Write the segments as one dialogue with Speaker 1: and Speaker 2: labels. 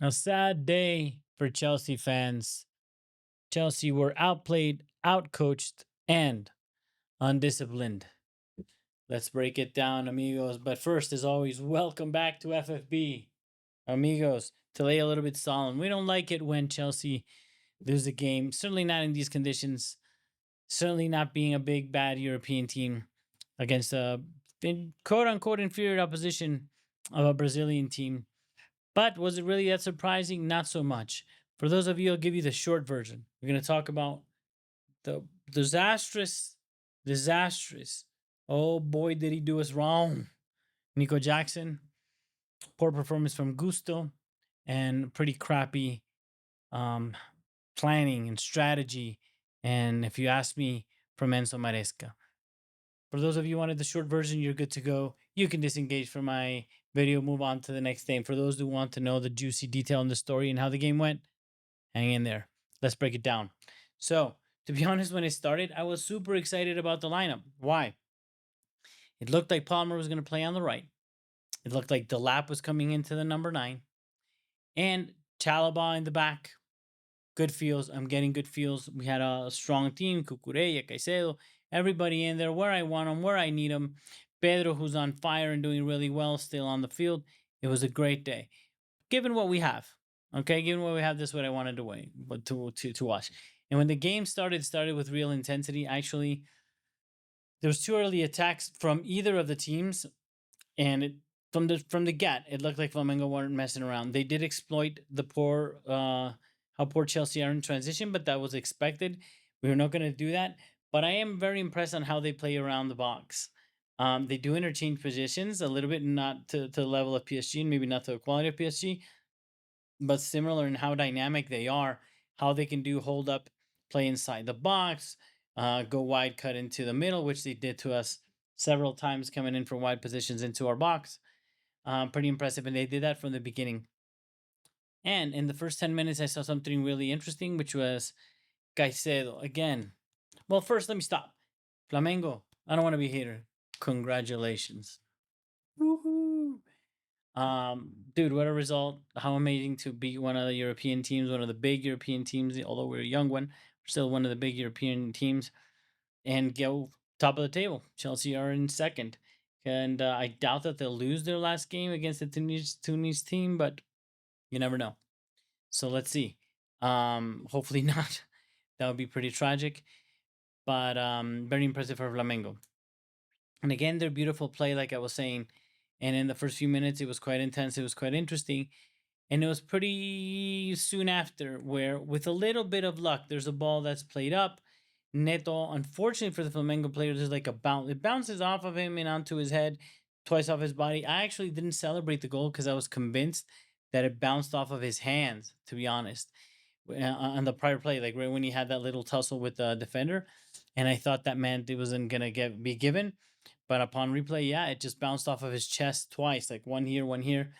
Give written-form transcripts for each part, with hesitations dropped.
Speaker 1: A sad day for Chelsea fans. Chelsea were outplayed, outcoached, and undisciplined. Let's break it down, amigos. But first, as always, welcome back to FFB. Amigos, to lay a little bit solemn. We don't like it when Chelsea lose a game. Certainly not in these conditions. Certainly not being a big, bad European team against a quote unquote inferior opposition of a Brazilian team. But was it really that surprising? Not so much. For those of you, I'll give you the short version. We're going to talk about the disastrous. Oh boy, did he do us wrong. Nico Jackson, poor performance from Gusto, and pretty crappy um, planning and strategy. And if you ask me, from Enzo Maresca. For those of you who wanted the short version, you're good to go. You can disengage from my video, move on to the next thing. For those who want to know the juicy detail in the story and how the game went, hang in there. Let's break it down. So, to be honest, when it started, I was super excited about the lineup. Why? It looked like Palmer was going to play on the right. It looked like Delap was coming into the number 9. And Chalaba in the back. Good feels. I'm getting good feels. We had a strong team. Cucurella, Caicedo, everybody in there where I want them, where I need them. Pedro, who's on fire and doing really well, still on the field. It was a great day. Given what we have, okay, given what we have, this is what I wanted to wait, but to watch. And when the game started, it started with real intensity. Actually, there was 2 early attacks from either of the teams, and from the get, it looked like Flamengo weren't messing around. They did exploit the poor how poor Chelsea are in transition, but that was expected. We were not going to do that. But I am very impressed on how they play around the box. They do interchange positions a little bit, not to the level of PSG, and maybe not to the quality of PSG, but similar in how dynamic they are, how they can do hold up, play inside the box, go wide, cut into the middle, which they did to us several times coming in from wide positions into our box. Pretty impressive, and they did that from the beginning. And in the first 10 minutes, I saw something really interesting, which was Caicedo again. Well, first, let me stop. Flamengo, I don't want to be a hater. Congratulations. Woohoo. Dude, what a result. How amazing to beat one of the European teams, one of the big European teams, although we're a young one, we're still one of the big European teams, and go top of the table. Chelsea are in second. And I doubt that they'll lose their last game against the Tunis team, but you never know. So let's see. Hopefully not. That would be pretty tragic. But very impressive for Flamengo. And again, their beautiful play, like I was saying. And in the first few minutes, it was quite intense. It was quite interesting. And it was pretty soon after where, with a little bit of luck, there's a ball that's played up. Neto, unfortunately for the Flamengo player, there's like a bounce. It bounces off of him and onto his head, twice off his body. I actually didn't celebrate the goal because I was convinced that it bounced off of his hands, to be honest, on the prior play, like right when he had that little tussle with the defender. And I thought that meant it wasn't going to be given. But upon replay, yeah, it just bounced off of his chest twice, like one here, one here.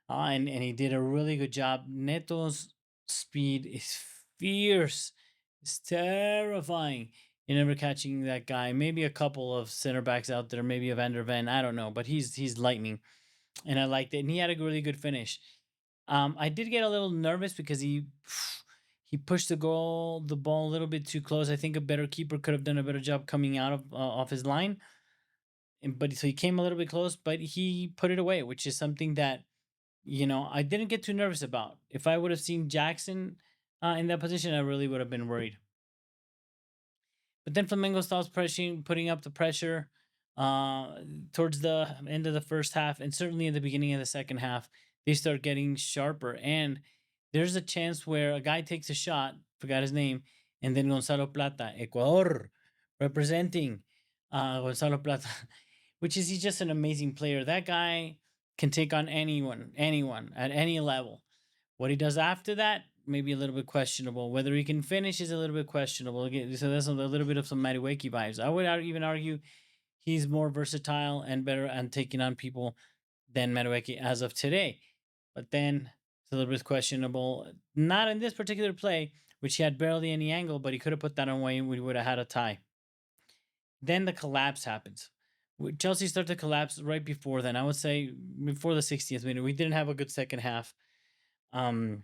Speaker 1: And he did a really good job. Neto's speed is fierce. It's terrifying. You're never catching that guy. Maybe a couple of center backs out there, maybe a Van der Ven. I don't know, but he's lightning, and I liked it. And he had a really good finish. I did get a little nervous because he pushed the ball a little bit too close. I think a better keeper could have done a better job coming out of off his line. But so he came a little bit close, but he put it away, which is something that I didn't get too nervous about. If I would have seen Jackson in that position, I really would have been worried. But then Flamengo stops pressing, putting up the pressure uh, towards the end of the first half, and certainly in the beginning of the second half, they start getting sharper. And there's a chance where a guy takes a shot, forgot his name, and then Gonzalo Plata, Ecuador, representing Gonzalo Plata, which is he's just an amazing player. That guy can take on anyone at any level. What he does after that, maybe a little bit questionable. Whether he can finish is a little bit questionable. Again, so that's a little bit of some Madueke vibes. I would even argue he's more versatile and better at taking on people than Madueke as of today. But then it's a little bit questionable. Not in this particular play, which he had barely any angle, but he could have put that away and we would have had a tie. Then the collapse happens. Chelsea started to collapse right before then. I would say before the 60th minute. We didn't have a good second half. Um,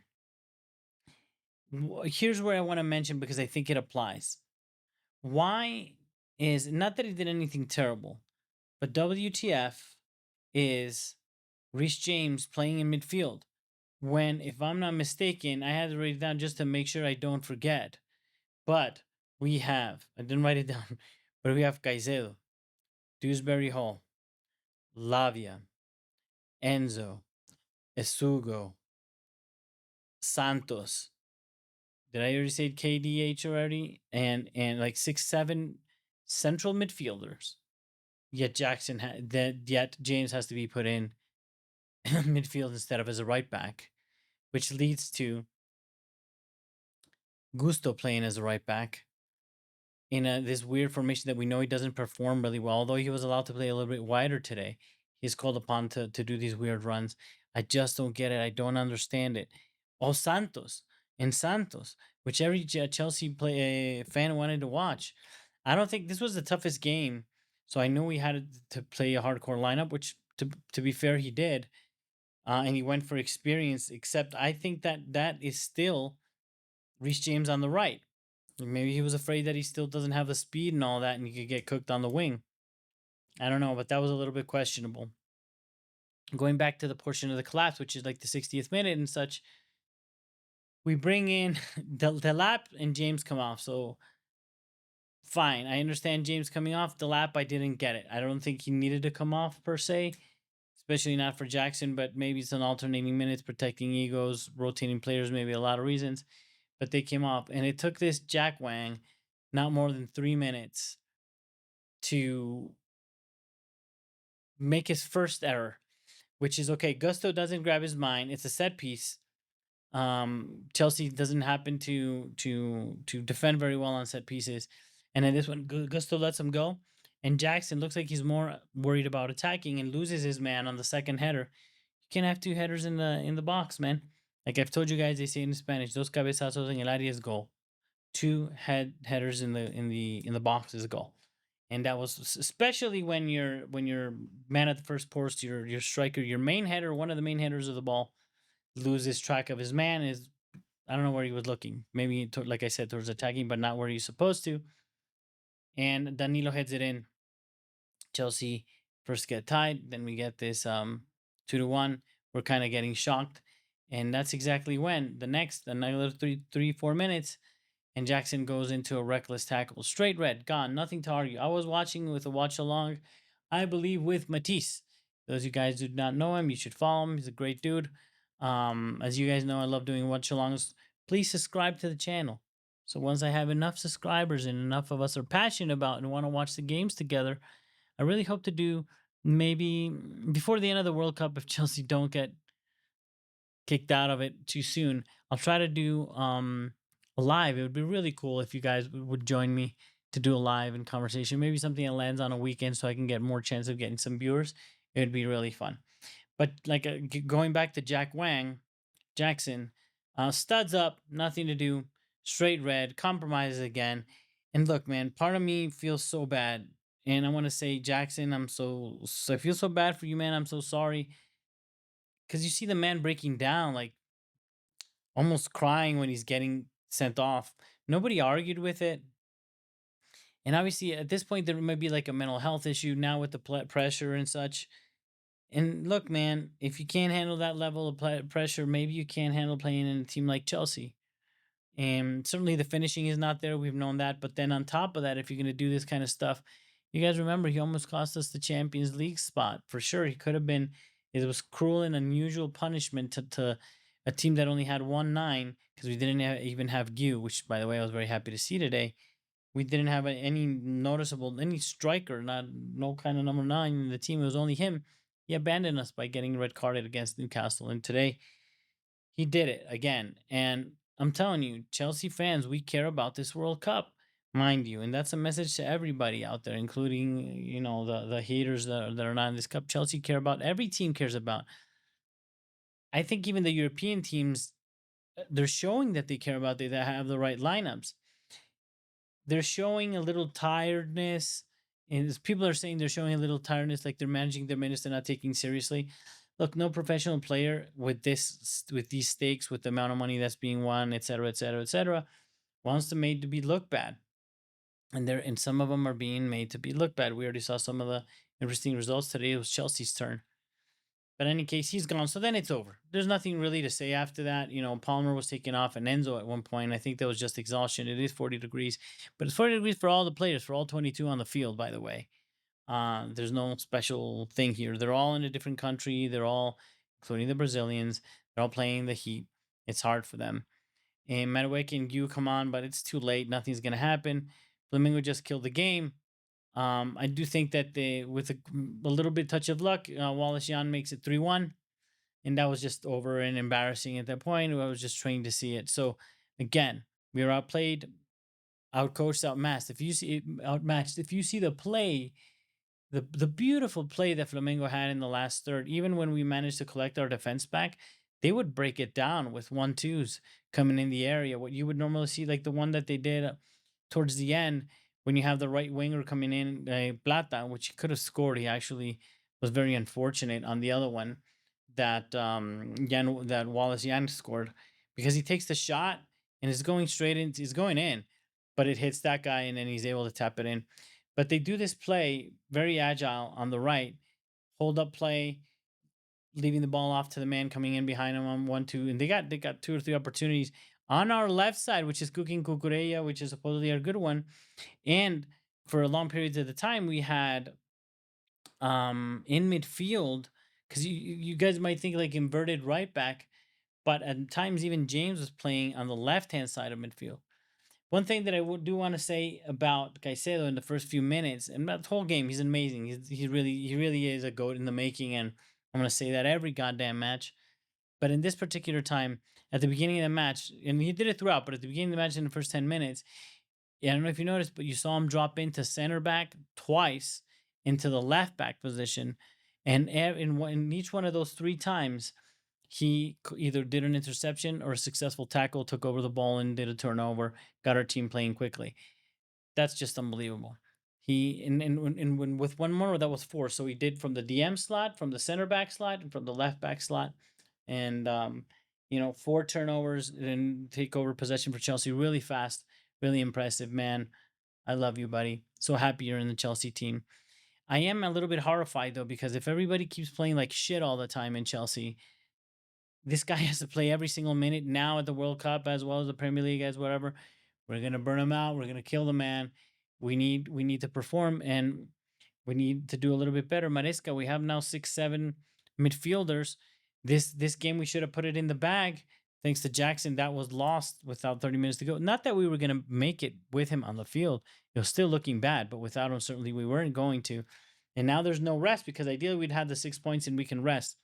Speaker 1: Here's where I want to mention because I think it applies. Why is not that he did anything terrible, but WTF is Reece James playing in midfield? When, if I'm not mistaken, I had to write it down just to make sure I don't forget. But I didn't write it down, but we have Caicedo, Dewsbury Hall, Lavia, Enzo, Essugo, Santos. Did I already say KDH already? And like 6, 7 central midfielders. Yet yet James has to be put in midfield instead of as a right back, which leads to Gusto playing as a right back in this weird formation that we know he doesn't perform really well. Although he was allowed to play a little bit wider today, he's called upon to do these weird runs. I just don't get it. I don't understand it. Oh, Santos, which every Chelsea fan wanted to watch. I don't think this was the toughest game, so I know we had to play a hardcore lineup, which to be fair he did, and he went for experience. Except I think that is still Reece James on the right. Maybe he was afraid that he still doesn't have the speed and all that, and he could get cooked on the wing. I don't know, but that was a little bit questionable. Going back to the portion of the collapse, which is like the 60th minute and such, we bring in the lap and James come off. So fine, I understand James coming off. The lap, I didn't get it. I don't think he needed to come off per se, especially not for Jackson, but maybe it's an alternating minutes, protecting egos, rotating players, maybe a lot of reasons. But they came off, and it took this Jack Wang not more than 3 minutes to make his first error, which is okay. Gusto doesn't grab his mind. It's a set piece. Chelsea doesn't happen to defend very well on set pieces, and then this one Gusto lets him go, and Jackson looks like he's more worried about attacking and loses his man on the second header. You can't have two headers in the box, man. Like I've told you guys, they say in Spanish, dos cabezazos en el área es goal. Two headers in the box is a goal. And that was especially when you're man at the first post, your striker, your main header, one of the main headers of the ball, loses track of his man. Is I don't know where he was looking. Maybe like I said, towards attacking, but not where he's supposed to. And Danilo heads it in. Chelsea first get tied, then we get this 2-1. We're kind of getting shocked, and that's exactly when the next another 4 minutes and Jackson goes into a reckless tackle. Straight red, gone, nothing to argue. I was watching with a watch along, I believe, with Matisse. Those of you guys who do not know him, you should follow him. He's a great dude. As you guys know, I love doing watch alongs. Please subscribe to the channel. So once I have enough subscribers and enough of us are passionate about and want to watch the games together, I really hope to do maybe before the end of the World Cup if Chelsea don't get kicked out of it too soon. I'll try to do a live. It would be really cool if you guys would join me to do a live and conversation. Maybe something that lands on a weekend so I can get more chance of getting some viewers. It would be really fun. But like going back to Jackson, studs up, nothing to do, straight red, compromises again. And look, man, part of me feels so bad. And I want to say, Jackson, I feel so bad for you, man. I'm so sorry. Because you see the man breaking down, like almost crying when he's getting sent off. Nobody argued with it. And obviously, at this point, there might be like a mental health issue now with the pressure and such. And look, man, if you can't handle that level of pressure, maybe you can't handle playing in a team like Chelsea. And certainly the finishing is not there. We've known that. But then on top of that, if you're going to do this kind of stuff, you guys remember he almost cost us the Champions League spot. For sure, he could have been. It was cruel and unusual punishment to a team that only had 1-9 because we didn't even have Gu, which, by the way, I was very happy to see today. We didn't have any striker, no kind of number 9 in the team. It was only him. He abandoned us by getting red carded against Newcastle. And today, he did it again. And I'm telling you, Chelsea fans, we care about this World Cup, mind you. And that's a message to everybody out there, including, the haters that are not in this cup. Chelsea care about, every team cares about. I think even the European teams, they're showing that they care about, they that have the right lineups. They're showing a little tiredness. And people are saying they're showing a little tiredness, like they're managing their minutes, they're not taking seriously. look, no professional player with these stakes, with the amount of money that's being won, et cetera, et cetera, et cetera, wants to made to be look bad. And some of them are being made to be look bad. We already saw some of the interesting results today. It was Chelsea's turn. But in any case, he's gone. So then it's over. There's nothing really to say after that. Palmer was taken off and Enzo at one point. I think that was just exhaustion. It is 40 degrees, but it's 40 degrees for all the players, for all 22 on the field, by the way. There's no special thing here. They're all in a different country. They're all, including the Brazilians, they're all playing the heat. It's hard for them. And Madueke and you come on, but it's too late. Nothing's going to happen. Flamengo just killed the game. I do think that with a little bit touch of luck, Wallace Jan makes it 3-1. And that was just over and embarrassing at that point. I was just trying to see it. So again, we were outplayed, outcoached, outmatched. If you see outmatched, if you see the play, the beautiful play that Flamengo had in the last third, even when we managed to collect our defense back, they would break it down with 1-2s coming in the area. What you would normally see, like the one that they did towards the end, when you have the right winger coming in, Plata, which he could have scored. He actually was very unfortunate on the other one that Wallace Yan scored, because he takes the shot and it's going straight in. He's going in, but it hits that guy and then he's able to tap it in. But they do this play very agile on the right, hold up play, leaving the ball off to the man coming in behind him on 1-2, and they got 2 or 3 opportunities on our left side, which is Cooking Kukureya, which is supposedly our good one. And for a long periods of the time, we had in midfield, because you guys might think like inverted right back, but at times even James was playing on the left hand side of midfield. One thing that I do want to say about Caicedo in the first few minutes and that whole game, he's amazing. He really is a goat in the making, and I'm gonna say that every goddamn match. But in this particular time, at the beginning of the match, and he did it throughout, but at the beginning of the match in the first 10 minutes, yeah, I don't know if you noticed, but you saw him drop into center back twice, into the left back position, and in each one of those 3 times, he either did an interception or a successful tackle, took over the ball and did a turnover, got our team playing quickly. That's just unbelievable. He and when with one more, that was 4. So he did from the DM slot, from the center back slot, and from the left back slot, and 4 turnovers and take over possession for Chelsea really fast. Really impressive, man. I love you, buddy. So happy you're in the Chelsea team. I am a little bit horrified though, because if everybody keeps playing like shit all the time in Chelsea, this guy has to play every single minute now at the World Cup as well as the Premier League, as whatever. We're gonna burn him out. We're gonna kill the man. We need to perform, and we need to do a little bit better. Maresca, we have now 6, 7 midfielders. This game we should have put it in the bag. Thanks to Jackson, that was lost without 30 minutes to go. Not that we were gonna make it with him on the field. It was still looking bad, but without him, certainly we weren't going to. And now there's no rest, because ideally we'd have the 6 points and we can rest.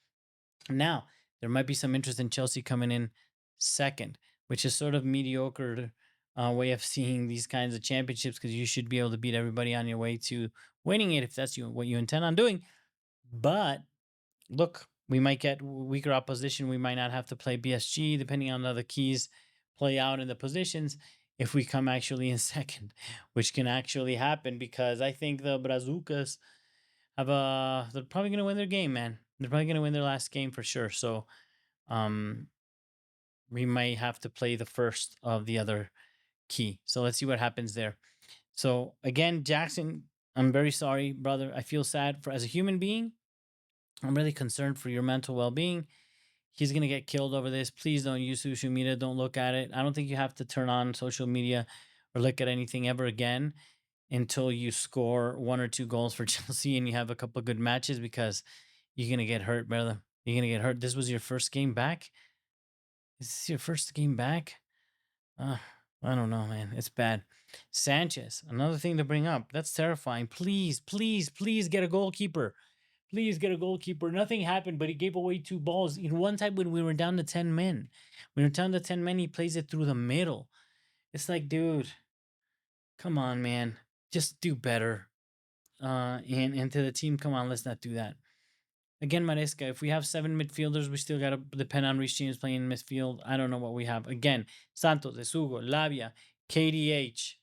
Speaker 1: Now, there might be some interest in Chelsea coming in second, which is sort of mediocre way of seeing these kinds of championships, because you should be able to beat everybody on your way to winning it if that's what you intend on doing. But look, we might get weaker opposition. We might not have to play BSG, depending on how the keys play out in the positions, if we come actually in second, which can actually happen, because I think the Brazucas they're probably going to win their game, man. They're probably going to win their last game for sure. So um we might have to play the first of the other key. So let's see what happens there. So again, Jackson, I'm very sorry, brother. I feel sad for as a human being. I'm really concerned for your mental well-being. He's going to get killed over this. Please don't use social media. Don't look at it. I don't think you have to turn on social media or look at anything ever again until you score 1 or 2 goals for Chelsea and you have a couple of good matches, because you're going to get hurt, brother. You're going to get hurt. This was your first game back? Is this your first game back? Uh, I don't know, man. It's bad. Sanchez, another thing to bring up. That's terrifying. Please, please, please get a goalkeeper. Please get a goalkeeper. Nothing happened, but he gave away 2 balls. In one time when we were down to 10 men. When we were down to 10 men, he plays it through the middle. It's like, dude, come on, man. Just do better. And to the team, come on, let's not do that. Again, Maresca, if we have 7 midfielders, we still got to depend on Reece James playing in midfield. I don't know what we have. Again, Santos, Essugo, Lavia, KDH.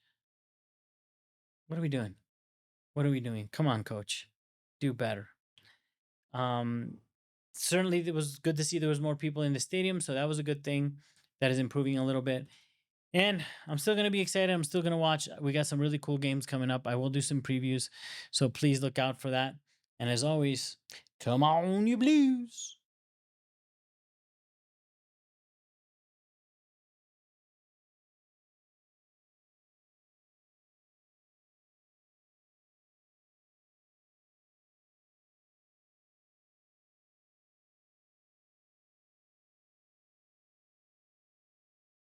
Speaker 1: What are we doing? What are we doing? Come on, coach. Do better. Um, certainly it was good to see there was more people in the stadium, so that was a good thing. That is improving a little bit. And I'm still going to be excited. I'm still going to watch. We got some really cool games coming up. I will do some previews, so please look out for that. And as always, come on, you Blues.